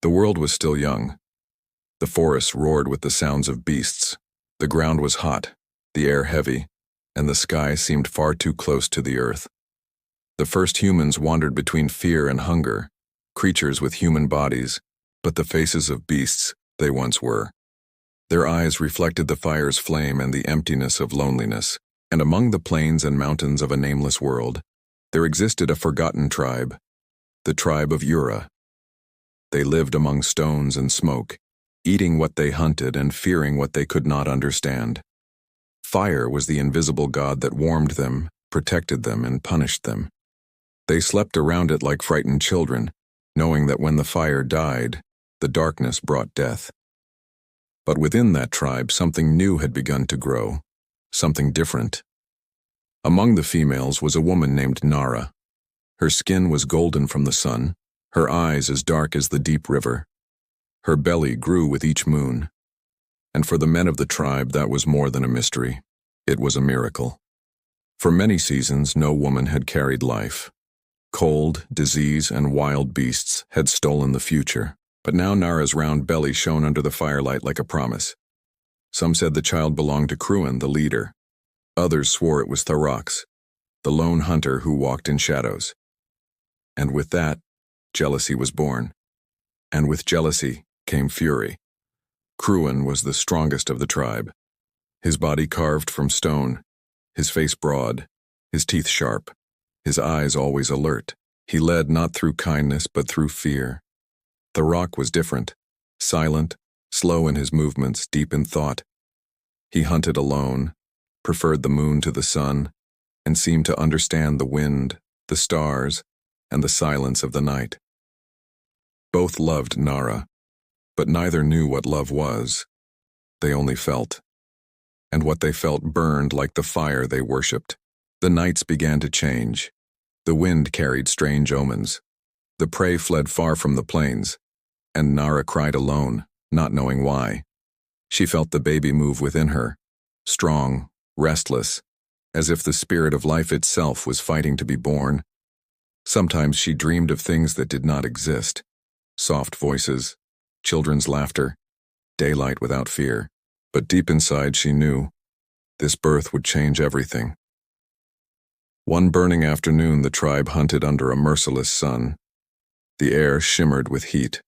The world was still young. The forests roared with the sounds of beasts. The ground was hot, the air heavy, and the sky seemed far too close to the earth. The first humans wandered between fear and hunger, creatures with human bodies, but the faces of beasts they once were. Their eyes reflected the fire's flame and the emptiness of loneliness, and among the plains and mountains of a nameless world, there existed a forgotten tribe, the tribe of Ura. They lived among stones and smoke, eating what they hunted and fearing what they could not understand. Fire was the invisible god that warmed them, protected them, and punished them. They slept around it like frightened children, knowing that when the fire died, the darkness brought death. But within that tribe, something new had begun to grow, something different. Among the females was a woman named Nara. Her skin was golden from the sun, her eyes as dark as the deep river. Her belly grew with each moon. And for the men of the tribe, that was more than a mystery. It was a miracle. For many seasons, no woman had carried life. Cold, disease, and wild beasts had stolen the future. But now Nara's round belly shone under the firelight like a promise. Some said the child belonged to Cruin, the leader. Others swore it was Therax, the lone hunter who walked in shadows. And with that, jealousy was born. And with jealousy came fury. Cruin was the strongest of the tribe. His body carved from stone, his face broad, his teeth sharp, his eyes always alert. He led not through kindness but through fear. Therax was different, silent, slow in his movements, deep in thought. He hunted alone, preferred the moon to the sun, and seemed to understand the wind, the stars, and the silence of the night. Both loved Nara, but neither knew what love was. They only felt. And what they felt burned like the fire they worshipped. The nights began to change. The wind carried strange omens. The prey fled far from the plains, and Nara cried alone, not knowing why. She felt the baby move within her, strong, restless, as if the spirit of life itself was fighting to be born. Sometimes she dreamed of things that did not exist. Soft voices, children's laughter, daylight without fear. But deep inside she knew this birth would change everything. One burning afternoon the tribe hunted under a merciless sun. The air shimmered with heat.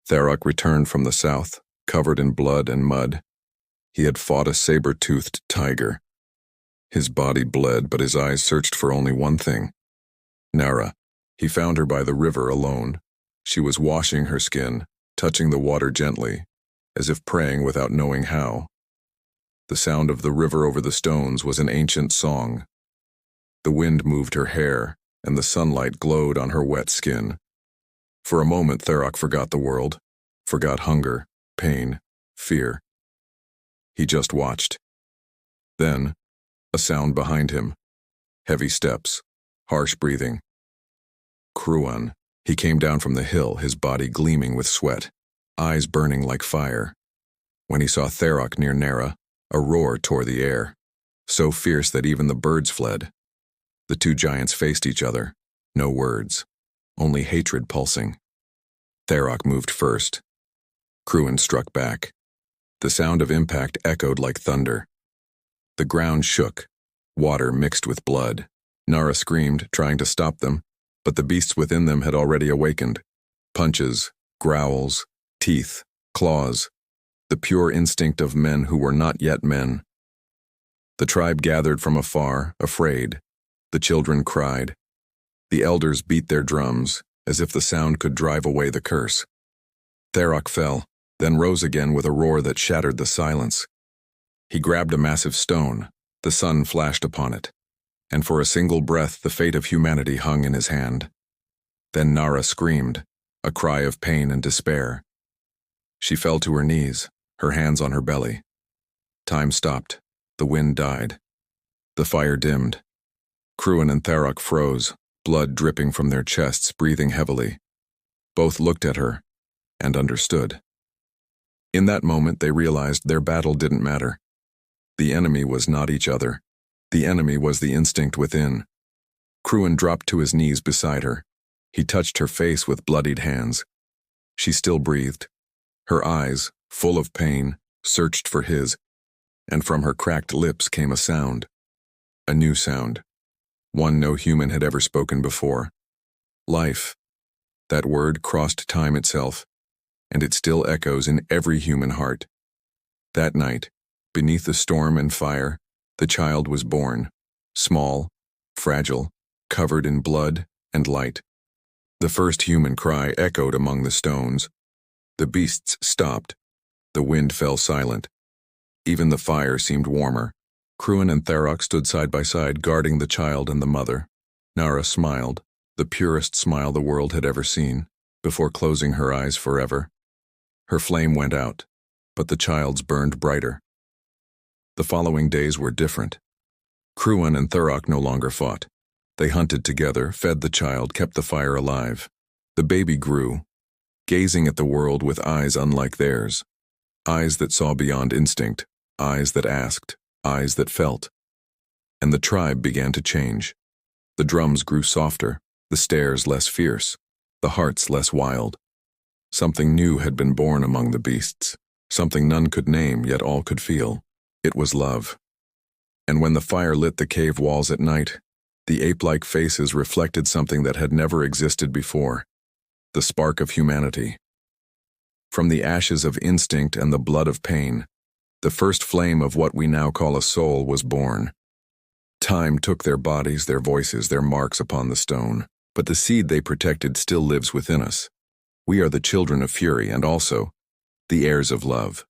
Therax returned from the south, covered in blood and mud. He had fought a saber-toothed tiger. His body bled, but his eyes searched for only one thing. Nara. He found her by the river alone. She was washing her skin, touching the water gently, as if praying without knowing how. The sound of the river over the stones was an ancient song. The wind moved her hair, and the sunlight glowed on her wet skin. For a moment Therax forgot the world, forgot hunger, pain, fear. He just watched. Then, a sound behind him. Heavy steps, harsh breathing. Cruin. He came down from the hill, his body gleaming with sweat, eyes burning like fire. When he saw Therax near Nara, a roar tore the air, so fierce that even the birds fled. The two giants faced each other, no words, only hatred pulsing. Therax moved first. Cruin struck back. The sound of impact echoed like thunder. The ground shook, water mixed with blood. Nara screamed, trying to stop them, but the beasts within them had already awakened. Punches, growls, teeth, claws, the pure instinct of men who were not yet men. The tribe gathered from afar, afraid. The children cried. The elders beat their drums, as if the sound could drive away the curse. Therax fell, then rose again with a roar that shattered the silence. He grabbed a massive stone. The sun flashed upon it, and for a single breath the fate of humanity hung in his hand. Then Nara screamed, a cry of pain and despair. She fell to her knees, her hands on her belly. Time stopped. The wind died. The fire dimmed. Cruin and Therax froze, blood dripping from their chests, breathing heavily. Both looked at her and understood. In that moment they realized their battle didn't matter. The enemy was not each other. The enemy was the instinct within. Cruin dropped to his knees beside her. He touched her face with bloodied hands. She still breathed. Her eyes, full of pain, searched for his, and from her cracked lips came a sound. A new sound. One no human had ever spoken before. Life. That word crossed time itself, and it still echoes in every human heart. That night, beneath the storm and fire, the child was born, small, fragile, covered in blood and light. The first human cry echoed among the stones. The beasts stopped. The wind fell silent. Even the fire seemed warmer. Cruin and Tharok stood side by side, guarding the child and the mother. Nara smiled, the purest smile the world had ever seen, before closing her eyes forever. Her flame went out, but the child's burned brighter. The following days were different. Cruin and Tharok no longer fought. They hunted together, fed the child, kept the fire alive. The baby grew, gazing at the world with eyes unlike theirs. Eyes that saw beyond instinct, eyes that asked, eyes that felt. And the tribe began to change. The drums grew softer, the stares less fierce, the hearts less wild. Something new had been born among the beasts, something none could name, yet all could feel. It was love. And when the fire lit the cave walls at night, the ape-like faces reflected something that had never existed before, the spark of humanity. From the ashes of instinct and the blood of pain, the first flame of what we now call a soul was born. Time took their bodies, their voices, their marks upon the stone, but the seed they protected still lives within us. We are the children of fury and also the heirs of love.